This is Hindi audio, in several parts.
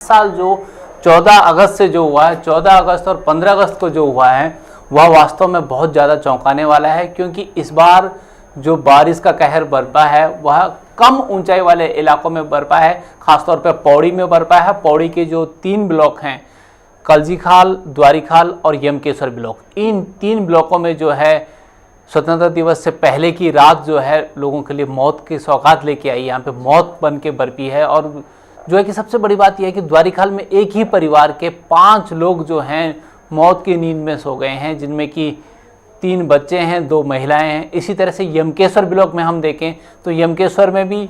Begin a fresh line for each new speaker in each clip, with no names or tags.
साल जो 14 अगस्त से जो हुआ है, 14 अगस्त और 15 अगस्त को जो हुआ है वह वास्तव में बहुत ज़्यादा चौंकाने वाला है, क्योंकि इस बार जो बारिश का कहर बरपा है वह कम ऊंचाई वाले इलाकों में बरपा है, खासतौर पर पौड़ी में बरपा है। पौड़ी के जो 3 ब्लॉक हैं, कलजीखाल, द्वारीखाल और यमकेश्वर ब्लॉक, इन 3 ब्लॉकों में जो है स्वतंत्रता दिवस से पहले की रात जो है लोगों के लिए मौत की सौगात लेके आई। यहाँ पे मौत बन के बरपी है। और जो है कि सबसे बड़ी बात यह है कि द्वारीखाल में एक ही परिवार के 5 लोग जो हैं मौत की नींद में सो गए हैं, जिनमें कि 3 बच्चे हैं, 2 महिलाएं हैं। इसी तरह से यमकेश्वर ब्लॉक में हम देखें तो यमकेश्वर में भी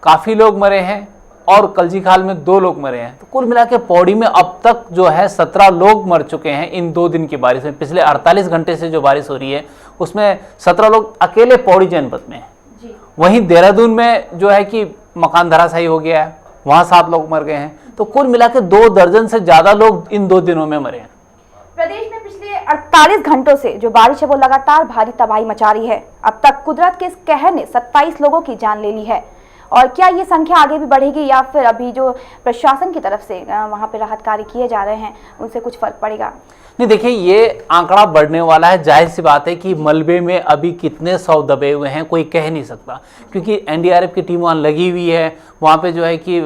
काफ़ी लोग मरे हैं और कलजीखाल में 2 लोग मरे हैं। तो कुल मिला के पौड़ी में अब तक जो है 17 लोग मर चुके हैं इन 2 दिन की बारिश में। पिछले 48 घंटे से जो बारिश हो रही है उसमें 17 लोग अकेले पौड़ी जनपद में हैं। वहीं देहरादून में जो है कि मकान धराशायी हो गया है, वहाँ 7 लोग मर गए हैं। तो कुल मिला के 2 दर्जन से ज़्यादा लोग इन 2 दिनों में मरे हैं।
प्रदेश में पिछले 48 घंटों से जो बारिश है वो लगातार भारी तबाही मचा रही है। अब तक कुदरत के इस कहर ने 27 लोगों की जान ले ली है। और क्या ये संख्या आगे भी बढ़ेगी या फिर अभी जो प्रशासन की तरफ से वहाँ पे राहत कार्य किए जा रहे हैं उनसे कुछ फर्क पड़ेगा?
नहीं, देखिए ये आंकड़ा बढ़ने वाला है। जाहिर सी बात है कि मलबे में अभी कितने 100 दबे हुए हैं कोई कह नहीं सकता, क्योंकि एनडीआरएफ की टीम वहाँ लगी हुई है। वहाँ पे जो है कि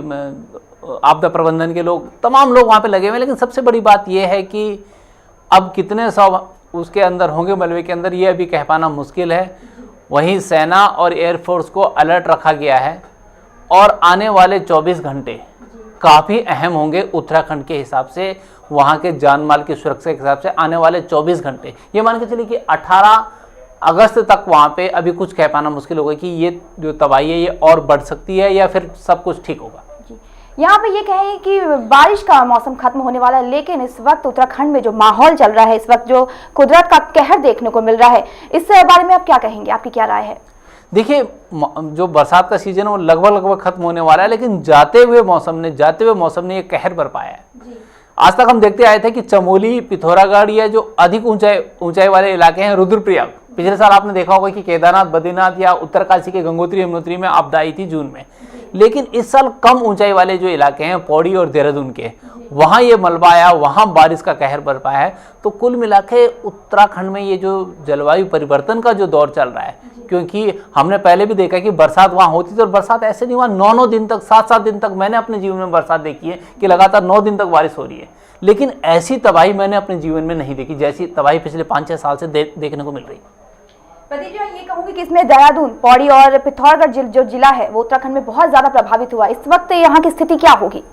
आपदा प्रबंधन के लोग, तमाम लोग वहाँ पे लगे हुए हैं। लेकिन सबसे बड़ी बात यह है कि अब कितने 100 उसके अंदर होंगे, मलबे के अंदर, ये अभी कह पाना मुश्किल है। वहीं सेना और एयरफोर्स को अलर्ट रखा गया है और आने वाले 24 घंटे काफ़ी अहम होंगे उत्तराखंड के हिसाब से, वहाँ के जान माल की सुरक्षा के हिसाब से। आने वाले 24 घंटे ये मान के चलिए कि 18 अगस्त तक वहाँ पे अभी कुछ कह पाना मुश्किल होगा कि ये जो तबाही है ये और बढ़ सकती है या फिर सब कुछ ठीक होगा।
यहाँ पे ये कहें कि बारिश का मौसम खत्म होने वाला है, लेकिन इस वक्त उत्तराखंड में जो माहौल चल रहा है, इस वक्त जो कुदरत का कहर देखने को मिल रहा है, इस बारे में आप क्या कहेंगे? आपकी क्या राय है?
देखिए, जो बरसात का सीजन है वो लगभग खत्म होने वाला है, लेकिन जाते हुए मौसम ने ये कहर बरपाया है। आज तक हम देखते आए थे कि चमोली, पिथौरागढ़ या जो अधिक ऊंचाई वाले इलाके हैं, रुद्रप्रयाग, पिछले साल आपने देखा होगा कि केदारनाथ, बद्रीनाथ या उत्तरकाशी के गंगोत्री, यमुनोत्री में आपदा आई थी जून में। लेकिन इस साल कम ऊंचाई वाले जो इलाके हैं, पौड़ी और देहरादून के, वहाँ ये मलबा आया, वहाँ बारिश का कहर बरपा है। तो कुल मिला के उत्तराखंड में ये जो जलवायु परिवर्तन का जो दौर चल रहा है, क्योंकि हमने पहले भी देखा कि बरसात वहाँ होती थी और बरसात ऐसे नहीं हुआ, 9-9 दिन तक, 7-7 दिन तक मैंने अपने जीवन में बरसात देखी है कि लगातार 9 दिन तक बारिश हो रही है। लेकिन ऐसी तबाही मैंने अपने जीवन में नहीं देखी जैसी तबाही पिछले 5-6 साल से देखने को मिल रही है।
प्रदीप जी, ये कहूंगी कि इसमें देहरादून, पौड़ी और पिथौरागढ़ जो जिला है वो उत्तराखंड में बहुत ज्यादा प्रभावित हुआ। इस वक्त यहाँ की स्थिति क्या होगी?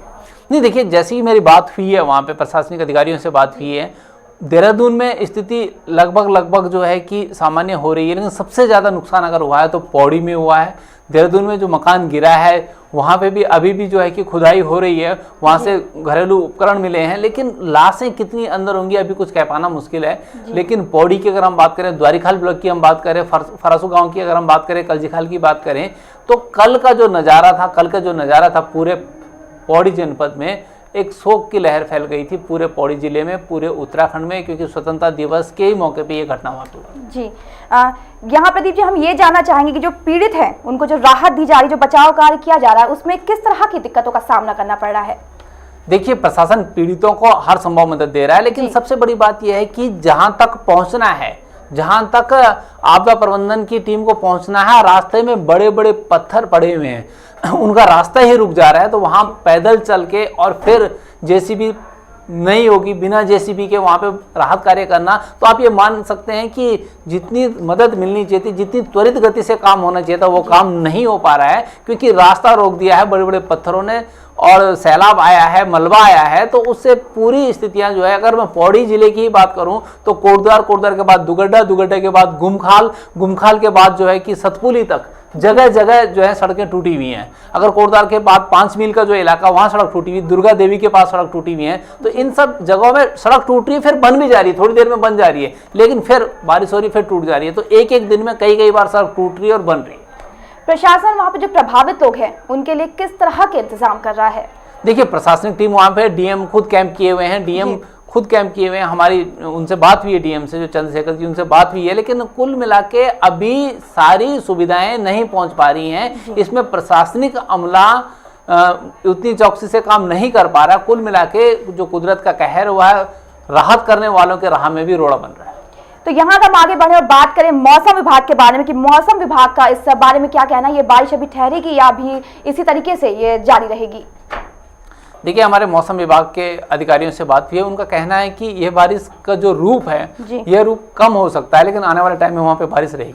नहीं, देखिए, जैसे ही मेरी बात हुई है, वहाँ पे प्रशासनिक अधिकारियों से बात हुई है, देहरादून में स्थिति लगभग जो है कि सामान्य हो रही है। लेकिन सबसे ज़्यादा नुकसान अगर हुआ है तो पौड़ी में हुआ है। देहरादून में जो मकान गिरा है वहाँ पे भी अभी भी जो है कि खुदाई हो रही है, वहाँ से घरेलू उपकरण मिले हैं, लेकिन लाशें कितनी अंदर होंगी अभी कुछ कह पाना मुश्किल है। लेकिन पौड़ी की अगर हम बात करें, द्वारीखाल ब्लॉक की हम बात करें, फरासू गांव की अगर हम बात करें, कलजीखाल की बात करें, तो कल का जो नज़ारा था पूरे पौड़ी जनपद में, एक शोक की लहर फैल गई थी पूरे पौड़ी जिले में, पूरे उत्तराखंड में, क्योंकि स्वतंत्रता दिवस के ही मौके पे ये घटना हुई
जी। यहाँ प्रदीप जी, हम ये जानना चाहेंगे कि जो पीड़ित हैं उनको जो राहत दी जा रही, जो बचाव कार्य किया जा रहा है, उसमें किस तरह की दिक्कतों का सामना करना पड़ रहा है?
देखिए, प्रशासन पीड़ितों को हर संभव मदद दे रहा है, लेकिन सबसे बड़ी बात यह है कि जहां तक पहुंचना है, जहां तक आपदा प्रबंधन की टीम को पहुंचना है, रास्ते में बड़े बड़े पत्थर पड़े हुए हैं, उनका रास्ता ही रुक जा रहा है। तो वहां पैदल चल के और फिर जेसीबी नहीं होगी, बिना जेसीबी के वहां पे राहत कार्य करना, तो आप ये मान सकते हैं कि जितनी मदद मिलनी चाहिए थी, जितनी त्वरित गति से काम होना चाहिए था, वो काम नहीं हो पा रहा है, क्योंकि रास्ता रोक दिया है बड़े बड़े पत्थरों ने, और सैलाब आया है, मलबा आया है। तो उससे पूरी स्थितियां जो है, अगर मैं पौड़ी जिले की ही बात करूं तो कोटद्वार के बाद दुगड्डा के बाद गुमखाल के बाद जो है कि सतपुली तक जगह जगह जो है सड़कें टूटी हुई हैं। अगर कोटद्वार के बाद 5 मील का जो इलाका, वहां सड़क टूटी हुई, दुर्गा देवी के पास सड़क टूटी हुई है। तो इन सब जगहों में सड़क टूट रही है, फिर बन भी जा रही है, थोड़ी देर में बन जा रही है, लेकिन फिर बारिश हो रही है, फिर टूट जा रही है। तो एक दिन में कई बार सड़क टूट रही है और बन रही है।
प्रशासन वहाँ पे जो प्रभावित लोग हैं उनके लिए किस तरह के इंतजाम कर रहा है? देखिए,
प्रशासनिक टीम वहाँ पे, डीएम खुद कैंप किए हुए हैं, हमारी उनसे बात हुई है, डीएम से, जो चंद्रशेखर जी, उनसे बात हुई है। लेकिन कुल मिला के अभी सारी सुविधाएं नहीं पहुंच पा रही हैं। इसमें प्रशासनिक अमला उतनी चौकसी से काम नहीं कर पा रहा। कुल मिला के जो कुदरत का कहर हुआ है, राहत करने वालों के राह में भी रोड़ा बन रहा है।
तो यहाँ अगर हम आगे बढ़े और बात करें मौसम विभाग के बारे में कि मौसम विभाग का इस बारे में क्या कहना है, ये बारिश अभी ठहरेगी या अभी इसी तरीके से ये जारी रहेगी?
देखिए, हमारे मौसम विभाग के अधिकारियों से बात हुई है, उनका कहना है कि यह बारिश का जो रूप है यह रूप कम हो सकता है, लेकिन आने वाले टाइम में वहाँ पे बारिश रहेगी।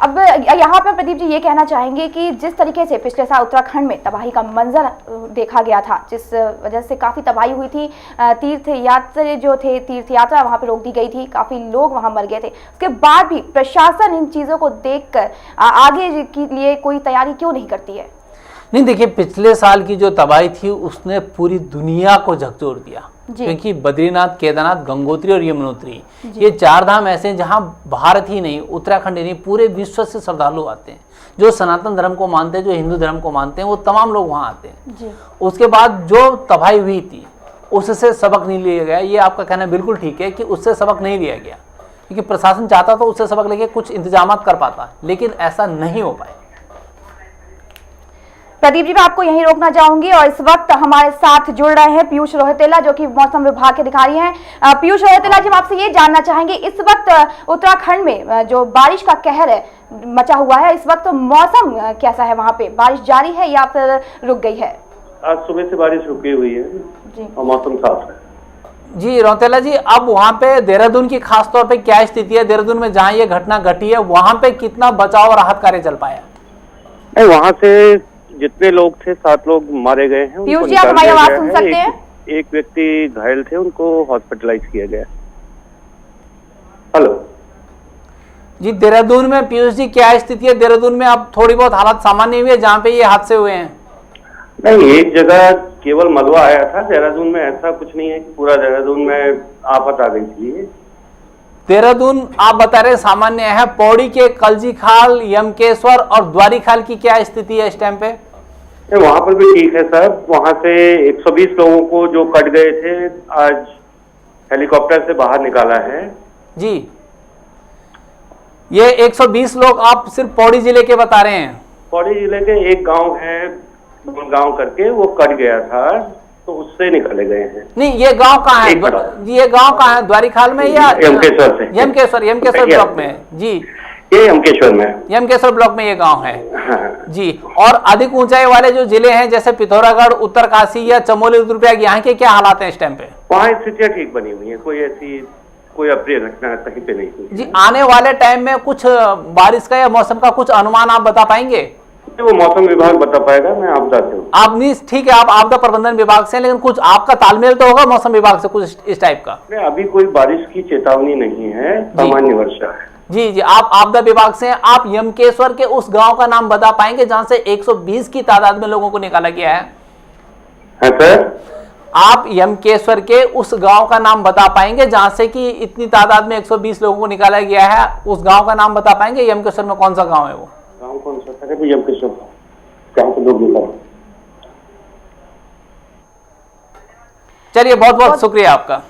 अब यहाँ पर प्रदीप जी ये कहना चाहेंगे कि जिस तरीके से पिछले साल उत्तराखंड में तबाही का मंजर देखा गया था, जिस वजह से काफ़ी तबाही हुई थी, तीर्थ यात्रा वहाँ पे रोक दी गई थी, काफ़ी लोग वहाँ मर गए थे, उसके बाद भी प्रशासन इन चीज़ों को देखकर आगे के लिए कोई तैयारी क्यों नहीं करती है?
नहीं, देखिए, पिछले साल की जो तबाही थी उसने पूरी दुनिया को झकझोर दिया, क्योंकि बद्रीनाथ, केदारनाथ, गंगोत्री और यमुनोत्री, ये 4 धाम ऐसे हैं जहां भारत ही नहीं, उत्तराखंड ही नहीं, पूरे विश्व से श्रद्धालु आते हैं। जो सनातन धर्म को मानते हैं, जो हिंदू धर्म को मानते हैं, वो तमाम लोग वहां आते हैं। उसके बाद जो तबाही हुई थी उससे सबक नहीं लिया गया। ये आपका कहना बिल्कुल ठीक है कि उससे सबक नहीं लिया गया, क्योंकि प्रशासन चाहता तो उससे सबक लेके कुछ इंतजाम कर पाता, लेकिन ऐसा नहीं हो पाए।
प्रदीप जी, मैं आपको यहीं रोकना चाहूंगी और इस वक्त हमारे साथ जुड़ रहे हैं पीयूष रोहतेला, जो कि मौसम विभाग के अधिकारी हैं। पीयूष रोहतेला जी, हम आपसे ये जानना चाहेंगे, इस वक्त उत्तराखंड में जो बारिश का कहर है मचा हुआ है, इस वक्त मौसम कैसा है? वहाँ पे बारिश जारी है या फिर रुक गई है?
आज सुबह से बारिश रुकी हुई है जी, और मौसम साफ है।
जी रोहतेला जी, अब वहाँ पे देहरादून की खास तौर पे क्या स्थिति है? देहरादून में जहाँ ये घटना घटी है वहाँ पे कितना बचाव और राहत कार्य चल पाया?
वहाँ से जितने लोग थे 7 लोग मारे गए हैं।
पीयूष जी, आप हमारी आवाज सुन सकते हैं?
एक व्यक्ति घायल थे, उनको हॉस्पिटलाइज किया गया। हेलो
जी, देहरादून में पीयूष जी क्या स्थिति है? देहरादून में अब थोड़ी बहुत हालत सामान्य हुई है जहाँ पे ये हादसे हुए हैं?
नहीं, एक जगह केवल मलबा आया था, देहरादून में ऐसा कुछ नहीं है कि पूरा देहरादून में आफत आ गई थी।
देहरादून आप बता रहे सामान्य है, पौड़ी के कलजी खाल, यमकेश्वर और द्वारी खाल की क्या स्थिति है इस टाइम पे?
वहाँ पर भी ठीक है साहब। वहाँ से 120 लोगों को जो कट गए थे आज हेलीकॉप्टर से बाहर निकाला है
जी। ये 120 लोग आप सिर्फ पौड़ी जिले के बता रहे हैं?
पौड़ी जिले के एक गांव है, गांव करके वो कट गया था, तो उससे निकाले गए हैं।
नहीं, ये गांव कहाँ है? ये गांव कहाँ है? द्वारी खाल में या
यमकेश्वर से?
यमकेश्वर ब्लॉक में जी।
ये यमकेश्वर में,
यमकेश्वर ब्लॉक में ये गांव है।
हाँ।
जी। और अधिक ऊंचाई वाले जो जिले हैं जैसे पिथौरागढ़, उत्तरकाशी या चमोली, रुद्रप्रयाग, यहाँ के क्या हालात हैं इस टाइम पे?
वहाँ स्थितियाँ ठीक बनी हुई है, कोई अप्रिय घटना कहीं पे नहीं हुई
जी। आने वाले टाइम में कुछ बारिश का या मौसम का कुछ अनुमान आप बता पाएंगे?
वो मौसम विभाग बता पाएगा, मैं आपदा से हूँ।
आप नहीं, ठीक है, आप आपदा प्रबंधन विभाग से, लेकिन कुछ आपका तालमेल तो होगा मौसम विभाग से कुछ इस टाइप का?
नहीं, अभी कोई बारिश की चेतावनी नहीं है, सामान्य वर्षा है।
जी जी, आप आपदा विभाग से हैं। आप यमकेश्वर के उस गांव का नाम बता पाएंगे जहां से 120 की तादाद में लोगों को निकाला गया है?
है सर?
आप यमकेश्वर के उस गांव का नाम बता पाएंगे जहां से कि इतनी तादाद में 120 लोगों को निकाला गया है? उस गांव का नाम बता पाएंगे? यमकेश्वर में कौन सा गांव है वो?
गांव कौन सा था? यमकेश्वर गांव के लोग निकाले।
चलिए, बहुत बहुत शुक्रिया आपका।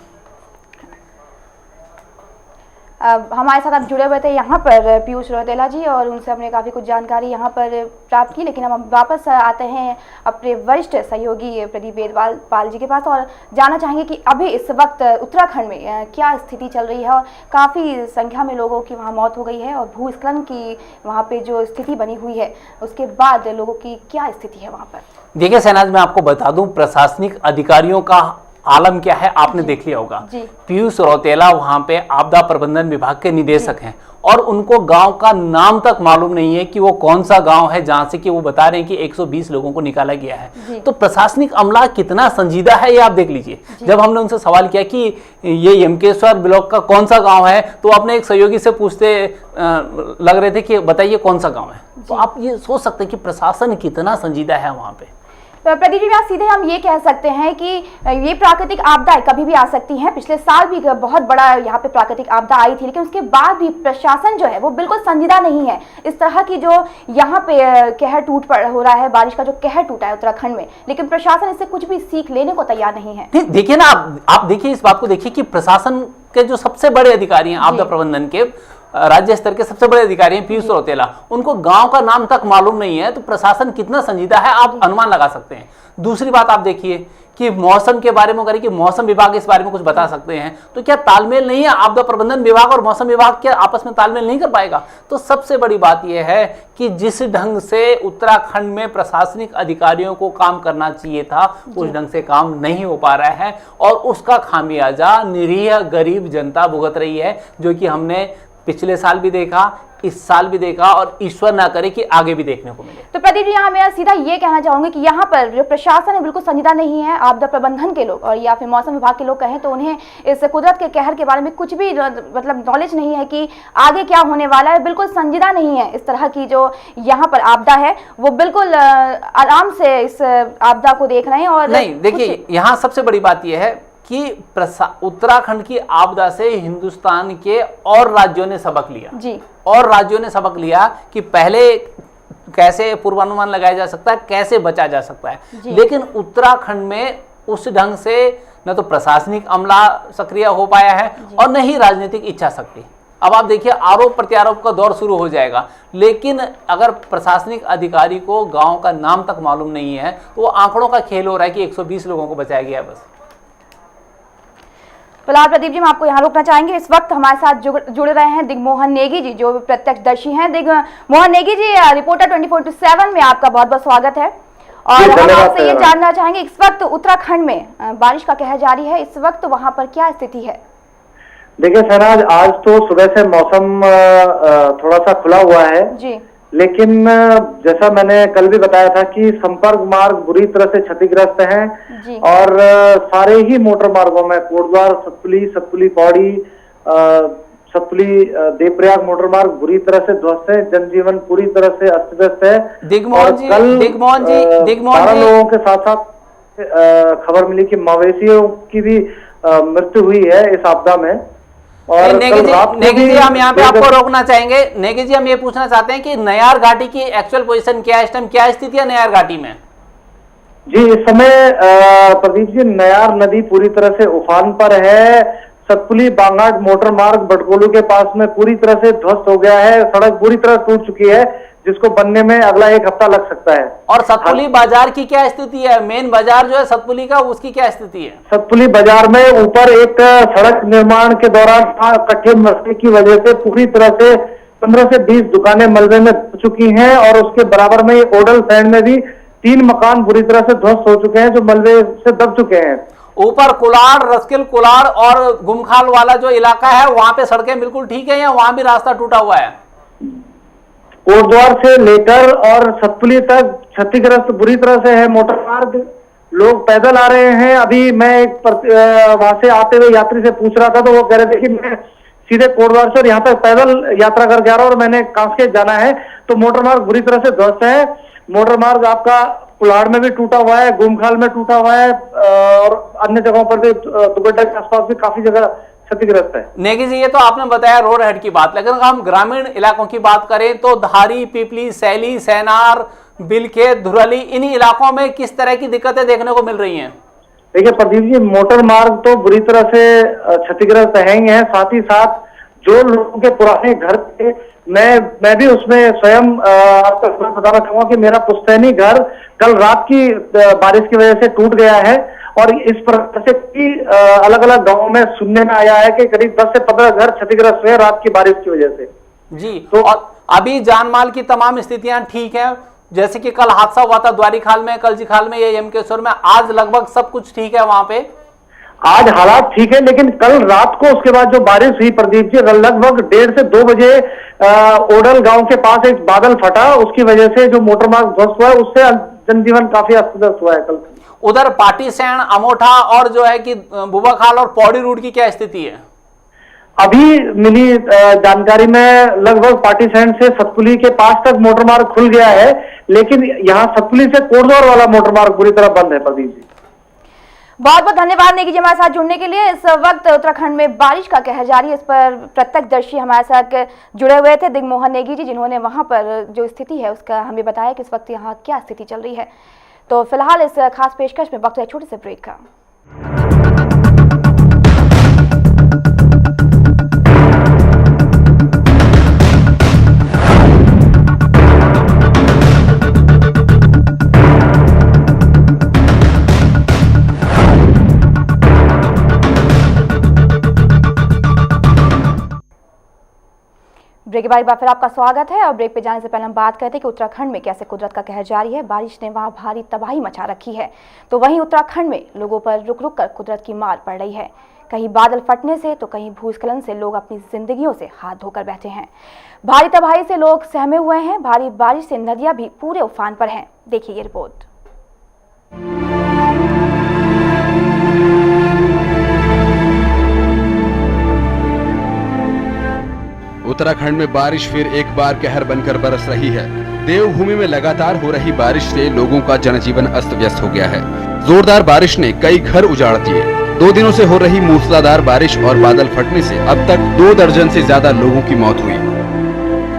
हमारे साथ आप जुड़े हुए थे यहाँ पर पीयूष रोहतेला जी, और उनसे हमने काफ़ी कुछ जानकारी यहाँ पर प्राप्त की। लेकिन हम वापस आते हैं अपने वरिष्ठ सहयोगी प्रदीप वेदपाल जी के पास और जानना चाहेंगे कि अभी इस वक्त उत्तराखंड में क्या स्थिति चल रही है। और काफ़ी संख्या में लोगों की वहाँ मौत हो गई है और भूस्खलन की वहाँ पे जो स्थिति बनी हुई है, उसके बाद लोगों की क्या स्थिति है वहाँ पर?
देखिए शहनाज, मैं आपको बता दूं, प्रशासनिक अधिकारियों का आलम क्या है आपने देख लिया होगा। पीयूष रोहतेला वहां पे आपदा प्रबंधन विभाग के निदेशक हैं और उनको गांव का नाम तक मालूम नहीं है कि वो कौन सा गांव है जहां से कि वो बता रहे हैं कि 120 लोगों को निकाला गया है। तो प्रशासनिक अमला कितना संजीदा है ये आप देख लीजिए। जब हमने उनसे सवाल किया कि ये यमकेश्वर ब्लॉक का कौन सा गाँव है, तो अपने एक सहयोगी से पूछते लग रहे थे कि बताइए कौन सा गाँव है। तो आप ये सोच सकते हैं कि प्रशासन कितना संजीदा है वहां पे।
प्रदीप जी, सीधे हम ये कह सकते हैं कि ये प्राकृतिक आपदाएं कभी भी आ सकती हैं। पिछले साल भी बहुत बड़ा यहाँ पे प्राकृतिक आपदा आई थी, लेकिन उसके बाद भी प्रशासन जो है वो बिल्कुल संजीदा नहीं है। इस तरह की जो यहाँ पे कहर हो रहा है, बारिश का जो कहर टूटा है उत्तराखंड में, लेकिन प्रशासन इससे कुछ भी सीख लेने को तैयार नहीं है।
देखिए ना, आप देखिए इस बात को देखिए कि प्रशासन के जो सबसे बड़े अधिकारी हैं आपदा प्रबंधन के, राज्य स्तर के सबसे बड़े अधिकारी हैं पीयूष रौतेला, उनको गांव का नाम तक मालूम नहीं है, तो प्रशासन कितना संजीदा है आप अनुमान लगा सकते हैं। दूसरी बात आप देखिए कि मौसम के बारे में करें कि मौसम विभाग इस बारे में कुछ बता सकते हैं, तो क्या तालमेल नहीं है? आपदा प्रबंधन विभाग और मौसम विभाग क्या आपस में तालमेल नहीं कर पाएगा? तो सबसे बड़ी बात यह है कि जिस ढंग से उत्तराखंड में प्रशासनिक अधिकारियों को काम करना चाहिए था, उस ढंग से काम नहीं हो पा रहा है और उसका खामियाजा निरीह गरीब जनता भुगत रही है, जो कि हमने पिछले साल भी देखा, इस साल भी देखा और ईश्वर ना करे कि आगे भी देखने को मिले।
तो प्रदीप जी, यहाँ मैं सीधा ये कहना चाहूंगी कि यहाँ पर जो प्रशासन है बिल्कुल संजीदा नहीं है। आपदा प्रबंधन के लोग और या फिर मौसम विभाग के लोग कहें तो उन्हें इस कुदरत के कहर के बारे में कुछ भी मतलब नॉलेज नहीं है कि आगे क्या होने वाला है, बिल्कुल संजीदा नहीं है। इस तरह की जो यहाँ पर आपदा है वो बिल्कुल आराम से इस आपदा को देख रहे हैं। और
नहीं, देखिए यहाँ सबसे बड़ी बात यह है कि उत्तराखंड की आपदा से हिंदुस्तान के और राज्यों ने सबक लिया
जी, और
राज्यों ने सबक लिया कि पहले कैसे पूर्वानुमान लगाया जा सकता है, कैसे बचा जा सकता है। लेकिन उत्तराखंड में उस ढंग से न तो प्रशासनिक अमला सक्रिय हो पाया है और न ही राजनीतिक इच्छा शक्ति। अब आप देखिए आरोप प्रत्यारोप का दौर शुरू हो जाएगा, लेकिन अगर प्रशासनिक अधिकारी को गांव का नाम तक मालूम नहीं है तो वो आंकड़ों का खेल हो रहा है कि 120 लोगों को बचाया गया बस।
फिलहाल प्रदीप जी, हम आपको यहाँ रोकना चाहेंगे। इस वक्त हमारे साथ जुड़ रहे हैं दिग्मोहन नेगी जी, जो प्रत्यक्षदर्शी हैं। दिग्मोहन नेगी जी, रिपोर्टर 24/7 में आपका बहुत बहुत स्वागत है। और हम आपसे ये जानना चाहेंगे, इस वक्त उत्तराखंड में बारिश का कहर जारी है, इस वक्त वहाँ पर क्या स्थिति है?
देखिए शहनाज, आज तो सुबह से मौसम थोड़ा सा खुला हुआ है
जी,
लेकिन जैसा मैंने कल भी बताया था कि संपर्क मार्ग बुरी तरह से क्षतिग्रस्त हैं और सारे ही मोटर मार्गों में कोटद्वार, सतपुली पौड़ी, सतपुली देवप्रयाग मोटर मार्ग बुरी तरह से ध्वस्त है, जनजीवन पूरी तरह से अस्त व्यस्त है।
दिग्मोहन जी, दिग्मोहन जी
12 लोगों के साथ साथ खबर मिली कि मवेशियों की भी मृत्यु हुई है इस आपदा में। और
नेगी जी, हम यहाँ पे आपको रोकना चाहेंगे। नेगी जी, हम ये पूछना चाहते हैं कि नयार घाटी की एक्चुअल पोजीशन क्या है इस टाइम, क्या स्थिति है नयार घाटी में?
जी, इस समय प्रदीप जी नयार नदी पूरी तरह से उफान पर है। सतपुली बांगाट मोटर मार्ग बटकोलू के पास में पूरी तरह से ध्वस्त हो गया है, सड़क पूरी तरह टूट चुकी है, जिसको बनने में अगला 1 हफ्ता लग सकता है।
और सतपुली बाजार की क्या स्थिति है? मेन बाजार जो है सतपुली का, उसकी क्या स्थिति है?
सतपुली बाजार में ऊपर एक सड़क निर्माण के दौरान कट्ठे मसले की वजह से पूरी तरह से 15 से 20 दुकानें मलबे में चुकी हैं और उसके बराबर में ओडल सैंड में भी 3 मकान बुरी तरह से ध्वस्त हो चुके हैं, जो मलबे से दब चुके हैं।
ऊपर कुलाड़, रस्किल कुलाड़ और गुमखाल वाला जो इलाका है वहां पे सड़कें बिल्कुल ठीक है या वहां भी रास्ता टूटा हुआ है?
कोटद्वार से लेकर और सतपुली तक क्षतिग्रस्त बुरी तरह से है मोटर मार्ग। लोग पैदल आ रहे हैं। अभी मैं एक वहां से आते हुए यात्री से पूछ रहा था तो वो कह रहे थे कि मैं सीधे कोटद्वार से और यहाँ तक पैदल यात्रा करके आ रहा हूँ और मैंने कांकेर जाना है, तो मोटर मार्ग बुरी तरह से ध्वस्त है। मोटर मार्ग आपका कुलाड़ में भी टूटा हुआ है, गुमखाल में टूटा हुआ है और अन्य जगहों पर भी, दुगड्डा के आसपास भी काफी जगह क्षतिग्रस्त है।
नेगी जी, ये तो आपने बताया रोड हेड की बात, लेकिन हम ग्रामीण इलाकों की बात करें तो धारी, पिपली, सैली, सैनार, बिलखेत, धुरली, इन इलाकों में किस तरह की दिक्कतें देखने को मिल रही हैं?
देखिए प्रदीप जी, मोटर मार्ग तो बुरी तरह से क्षतिग्रस्त है ही है, साथ ही साथ जो लोगों के पुराने घर थे, मैं भी उसमें स्वयं आपको बताना चाहूंगा कि मेरा पुश्तैनी घर कल रात की बारिश की वजह से टूट गया है और इस प्रकार से अलग अलग गांवों में सुनने में आया है कि करीब 10 से 15 घर क्षतिग्रस्त हुए रात की बारिश की वजह से।
जी, तो और अभी जान माल की तमाम स्थितियां ठीक हैं, जैसे कि कल हादसा हुआ था द्वारीखाल में, कलजीखाल में, ये यमकेश्वर में, आज लगभग सब कुछ ठीक है वहां पे?
आज हालात ठीक है, लेकिन कल रात को उसके बाद जो बारिश हुई प्रदीप जी, लगभग 1:30 से 2 बजे ओडल गांव के पास एक बादल फटा, उसकी वजह से जो मोटर मार्ग ध्वस्त हुआ है उससे जनजीवन काफी अस्त व्यस्त हुआ है कल।
उधर पाटीसैण, अमोठा और जो है कि बुबाखाल और पौड़ी रूट की क्या स्थिति है?
अभी मिली जानकारी में लगभग पाटीसैण से सतपुली के पास तक मोटर मार्ग खुल गया है, लेकिन यहाँ सतपुली से कोटद्वार वाला मोटर मार्ग पूरी तरह बंद है प्रदीप जी।
बहुत बहुत धन्यवाद नेगी जी हमारे साथ जुड़ने के लिए। इस वक्त उत्तराखंड में बारिश का कहर जारी है, इस पर प्रत्यक्षदर्शी हमारे साथ जुड़े हुए थे दिग्मोहन नेगी जी, जिन्होंने वहां पर जो स्थिति है उसका हमें बताया कि इस वक्त यहाँ क्या स्थिति चल रही है। तो फिलहाल इस खास पेशकश में वक्त है छोटे से ब्रेक का। ब्रेक के बाद एक बार फिर आपका स्वागत है। और ब्रेक पे जाने से पहले हम बात करते हैं कि उत्तराखंड में कैसे कुदरत का कहर जारी है। बारिश ने वहां भारी तबाही मचा रखी है, तो वहीं उत्तराखंड में लोगों पर रुक रुक कर कुदरत की मार पड़ रही है। कहीं बादल फटने से तो कहीं भूस्खलन से लोग अपनी जिंदगियों से हाथ धोकर बैठे हैं। भारी तबाही से लोग सहमे हुए हैं। भारी बारिश से नदियां भी पूरे उफान पर हैं। देखिए ये रिपोर्ट।
उत्तराखंड में बारिश फिर एक बार कहर बनकर बरस रही है। देवभूमि में लगातार हो रही बारिश से लोगों का जनजीवन अस्त व्यस्त हो गया है। जोरदार बारिश ने कई घर उजाड़ दिए। 2 दिनों से हो रही मूसलाधार बारिश और बादल फटने से अब तक 2 दर्जन से ज्यादा लोगों की मौत हुई।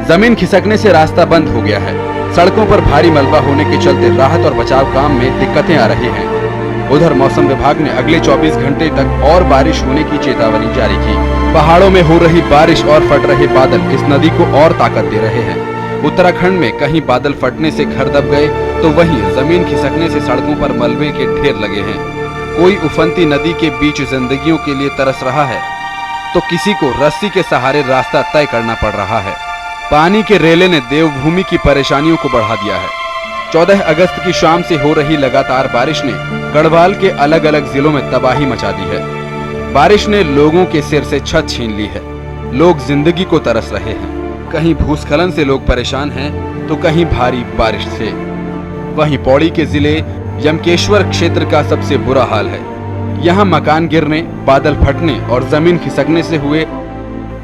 जमीन खिसकने से रास्ता बंद हो गया है। सड़कों पर भारी मलबा होने के चलते राहत और बचाव काम में दिक्कतें आ रही हैं। उधर मौसम विभाग ने अगले 24 घंटे तक और बारिश होने की चेतावनी जारी की। पहाड़ों में हो रही बारिश और फट रहे बादल इस नदी को और ताकत दे रहे हैं। उत्तराखंड में कहीं बादल फटने से घर दब गए तो वहीं जमीन खिसकने से सड़कों पर मलबे के ढेर लगे हैं। कोई उफनती नदी के बीच जिंदगियों के लिए तरस रहा है तो किसी को रस्सी के सहारे रास्ता तय करना पड़ रहा है। पानी के रेले ने देवभूमि की परेशानियों को बढ़ा दिया है। 14 अगस्त की शाम से हो रही लगातार बारिश ने गढ़वाल के अलग अलग जिलों में तबाही मचा दी है। बारिश ने लोगों के सिर से छत छीन ली है। लोग जिंदगी को तरस रहे हैं। कहीं भूस्खलन से लोग परेशान हैं तो कहीं भारी बारिश से। वहीं पौड़ी के जिले यमकेश्वर क्षेत्र का सबसे बुरा हाल है। यहाँ मकान गिरने, बादल फटने और जमीन खिसकने से हुए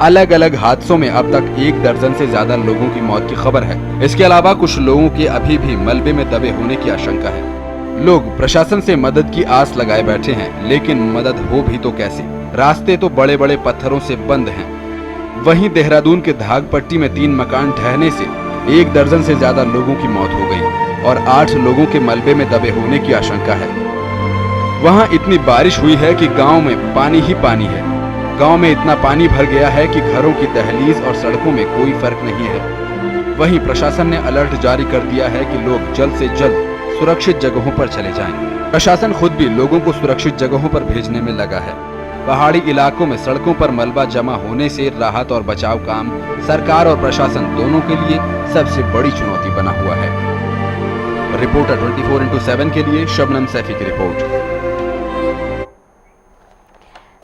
अलग अलग हादसों में अब तक 1 दर्जन से ज्यादा लोगों की मौत की खबर है। इसके अलावा कुछ लोगों के अभी भी मलबे में दबे होने की आशंका है। लोग प्रशासन से मदद की आस लगाए बैठे हैं, लेकिन मदद हो भी तो कैसे? रास्ते तो बड़े बड़े पत्थरों से बंद हैं। वहीं देहरादून के धागपट्टी में 3 मकान ढहने से 1 दर्जन से ज्यादा लोगों की मौत हो गई और 8 लोगों के मलबे में दबे होने की आशंका है। वहां इतनी बारिश हुई है कि गांव में पानी ही पानी है। गांव में इतना पानी भर गया है कि घरों की दहलीज और सड़कों में कोई फर्क नहीं है। वहीं प्रशासन ने अलर्ट जारी कर दिया है कि लोग जल्द से जल्द सुरक्षित जगहों पर चले जाएं। प्रशासन खुद भी लोगों को सुरक्षित जगहों पर भेजने में लगा है। पहाड़ी इलाकों में सड़कों पर मलबा जमा होने से राहत और बचाव काम सरकार और प्रशासन दोनों के लिए सबसे बड़ी चुनौती बना हुआ है। रिपोर्टर 24x7 के लिए शबनम सैफी की रिपोर्ट।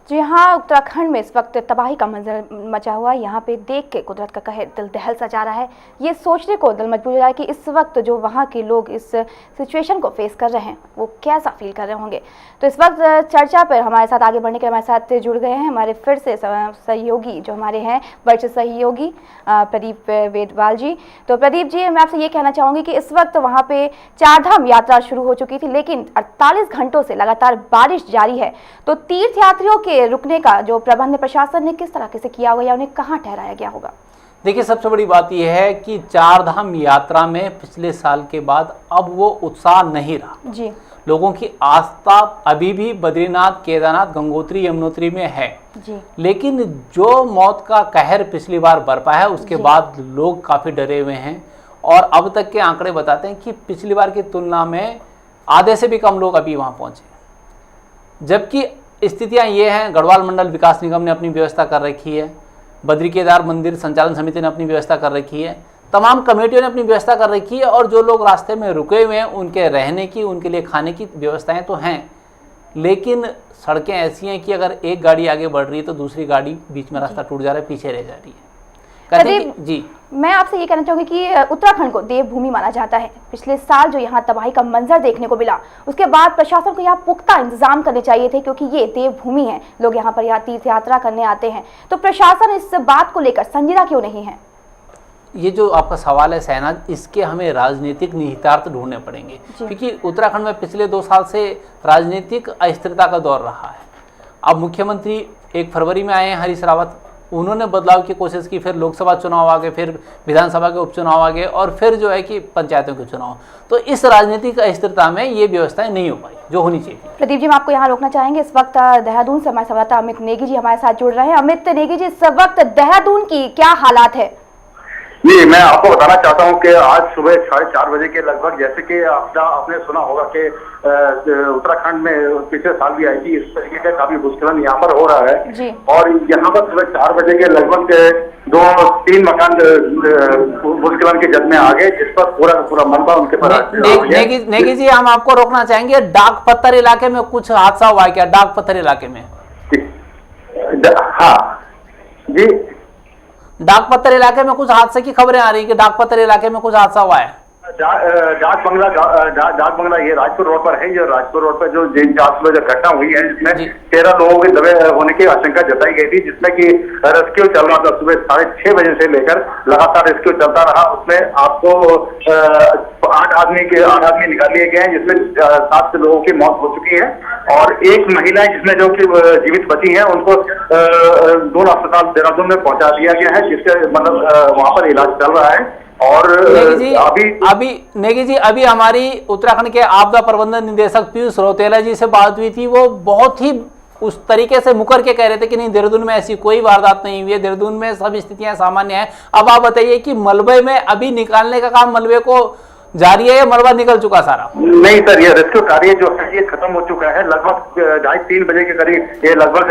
जी हाँ, उत्तराखंड में इस वक्त तबाही का मंजर मचा हुआ है। यहाँ पे देख के कुदरत का कहर दिल दहल सा जा रहा है। ये सोचने को दिल मजबूर हो रहा है कि इस वक्त जो वहाँ के लोग इस सिचुएशन को फेस कर रहे हैं वो कैसा फील कर रहे होंगे। तो इस वक्त चर्चा पर हमारे साथ आगे बढ़ने के लिए हमारे साथ जुड़ गए हैं हमारे फिर से सहयोगी जो हमारे हैं वरिष्ठ सहयोगी प्रदीप वेदवाल जी। तो प्रदीप जी, मैं आपसे ये कहना चाहूँगी कि इस वक्त वहाँ पे 4 धाम यात्रा शुरू हो चुकी थी, लेकिन 48 घंटों से लगातार बारिश जारी है। तो तीर्थ यात्रियों के रुकने का जो प्रबंध प्रशासन ने किस तरह से किया होगा या उन्हें कहाँ ठहराया गया होगा?
देखिए, सबसे बड़ी बात यह है कि 4 धाम यात्रा में पिछले साल के बाद अब वो उत्साह नहीं रहा
जी।
लोगों की आस्था अभी भी बद्रीनाथ, केदारनाथ, गंगोत्री, यमुनोत्री में है
जी।
लेकिन जो मौत का कहर पिछली बार बरपा है उसके बाद लोग काफ़ी डरे हुए हैं। और अब तक के आंकड़े बताते हैं कि पिछली बार की तुलना में आधे से भी कम लोग अभी वहाँ पहुँचे। जबकि स्थितियाँ ये हैं, गढ़वाल मंडल विकास निगम ने अपनी व्यवस्था कर रखी है, बद्री केदार मंदिर संचालन समिति ने अपनी व्यवस्था कर रखी है, तमाम कमेटियों ने अपनी व्यवस्था कर रखी है और जो लोग रास्ते में रुके हुए हैं उनके रहने की, उनके लिए खाने की व्यवस्थाएं तो हैं। लेकिन सड़कें ऐसी हैं कि अगर एक गाड़ी आगे बढ़ रही है तो दूसरी गाड़ी बीच में रास्ता टूट जा रहा है, पीछे रह जा रही है। जी,
मैं आपसे ये कहना चाहूँगी कि उत्तराखंड को देवभूमि माना जाता है। पिछले साल जो यहाँ तबाही का मंजर देखने को मिला, उसके बाद प्रशासन को यहाँ पुख्ता इंतजाम करने चाहिए थे, क्योंकि ये देवभूमि है, लोग यहाँ पर तीर्थ यात्रा करने आते हैं। तो प्रशासन इस बात को लेकर संजीदा क्यों नहीं है?
ये जो आपका सवाल है शहनाज, इसके हमें राजनीतिक निहितार्थ ढूंढने पड़ेंगे, क्योंकि उत्तराखंड में पिछले 2 साल से राजनीतिक अस्थिरता का दौर रहा है। अब मुख्यमंत्री 1 फरवरी में आए हैं हरीश रावत, उन्होंने बदलाव की कोशिश की, फिर लोकसभा चुनाव आ गए, फिर विधानसभा के उपचुनाव आ गए और फिर जो है कि पंचायतों के चुनाव। तो इस राजनीतिक अस्थिरता में ये व्यवस्थाएं नहीं हो पाई जो होनी चाहिए।
प्रदीप जी, मैं आपको यहाँ रोकना चाहेंगे। इस वक्त देहरादून से हमारे संवाददाता अमित नेगी जी हमारे साथ जुड़ रहे हैं। अमित नेगी जी, इस वक्त देहरादून की क्या हालात है?
जी, मैं आपको बताना चाहता हूं कि आज सुबह 4:30 बजे के लगभग, जैसे कि आपने सुना होगा कि उत्तराखंड में पिछले साल भी आई थी, इस तरीके का काफी भूस्खलन यहाँ पर हो रहा है
जी।
और यहाँ पर सुबह 4 बजे के लगभग 2-3 मकान भूस्खलन के जद में आ गए, जिस पर पूरा का पूरा मलबा उनके पर।
नेगी जी, हम आपको रोकना चाहेंगे, डाक पत्थर इलाके में कुछ हादसा हुआ है क्या? डाक पत्थर इलाके में?
हाँ जी,
डाक पत्थर इलाके में कुछ हादसे की खबरें आ रही कि डाक पत्थर इलाके में कुछ हादसा हुआ है।
डाक बंगला ये राजपुर रोड पर है। ये राजपुर रोड पर जो 4 सुबह जो घटना हुई है, जिसमें 13 लोगों के दबे होने की आशंका जताई गई थी, जिसमें कि रेस्क्यू चल रहा था। सुबह 6:30 बजे से लेकर लगातार रेस्क्यू चलता रहा। उसमें आपको 8 आदमी निकाल लिए गए हैं, जिसमें 7 लोगों की मौत हो चुकी है और एक महिला जिसमें जो कि जीवित बची है, उनको दून अस्पताल देहरादून में पहुंचा दिया गया है, जिससे मतलब वहां पर इलाज चल रहा है। और
नेगी जी अभी हमारी उत्तराखंड के आपदा प्रबंधन निदेशक पीयूष रौतेला जी से बात हुई थी। वो बहुत ही उस तरीके से मुकर के कह रहे थे कि नहीं, देहरादून में ऐसी कोई वारदात नहीं हुई है, देहरादून में सब स्थितियां सामान्य हैं। अब आप बताइए कि मलबे में अभी निकालने का काम मलबे को जारी है या मलबा निकल चुका सारा?
नहीं सर, ये रेस्क्यू कार्य जो है ये खत्म हो चुका है। लगभग 2:30-3 बजे के करीब ये लगभग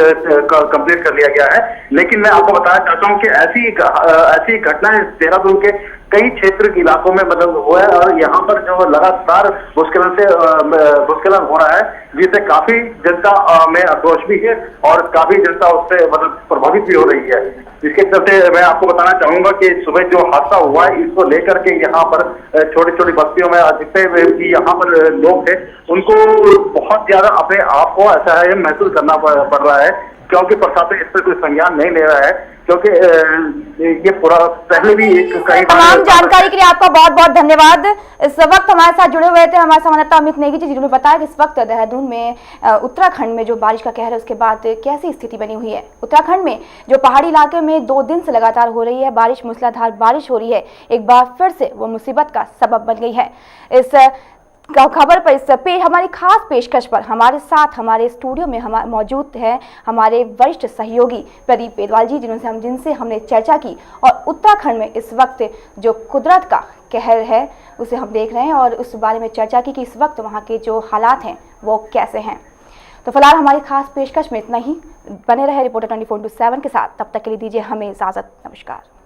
कंप्लीट कर लिया गया है। लेकिन मैं आपको बताना चाहता हूँ कि ऐसी घटनाएं देहरादून के कई क्षेत्र के इलाकों में मतलब हुआ है और यहाँ पर जो लगातार भूस्खलन हो रहा है, जिससे काफी जनता में आक्रोश भी है और काफी जनता उससे मतलब प्रभावित भी हो रही है। इसके चलते मैं आपको बताना चाहूंगा कि सुबह जो हादसा हुआ है, इसको लेकर के यहाँ पर छोटी छोटी बस्तियों में जितने भी यहाँ पर लोग थे, उनको बहुत ज्यादा अपने आप को ऐसा है महसूस करना पड़ रहा है, क्योंकि प्रशासन इस पर कोई संज्ञान नहीं ले रहा है। क्योंकि ये पूरा पहले भी कई
तमाम जानकारी के लिए आपका बहुत बहुत धन्यवाद। इस वक्त हमारे साथ जुड़े हुए थे हमारे संवाददाता अमित नेगी जी, जिन्होंने बताया कि इस वक्त देहरादून में उत्तराखंड में जो बारिश का कहर है, उसके बाद कैसी स्थिति बनी हुई है। उत्तराखंड में जो पहाड़ी इलाके में 2 दिन से लगातार हो रही है बारिश, मूसलाधार बारिश हो रही है, एक बार फिर से वो मुसीबत का सबब बन गई है। इस खबर पर हमारी खास पेशकश पर हमारे साथ हमारे स्टूडियो में मौजूद है हमारे वरिष्ठ सहयोगी प्रदीप बेदवाल जी, जिनसे हमने चर्चा की और उत्तराखंड में इस वक्त जो कुदरत का कहर है उसे हम देख रहे हैं और उस बारे में चर्चा की कि इस वक्त वहाँ के जो हालात हैं वो कैसे हैं। तो फिलहाल हमारी खास पेशकश में इतना ही। बने रहे रिपोर्टर 24/7 के साथ, तब तक के लिए दीजिए हमें इजाज़त। नमस्कार।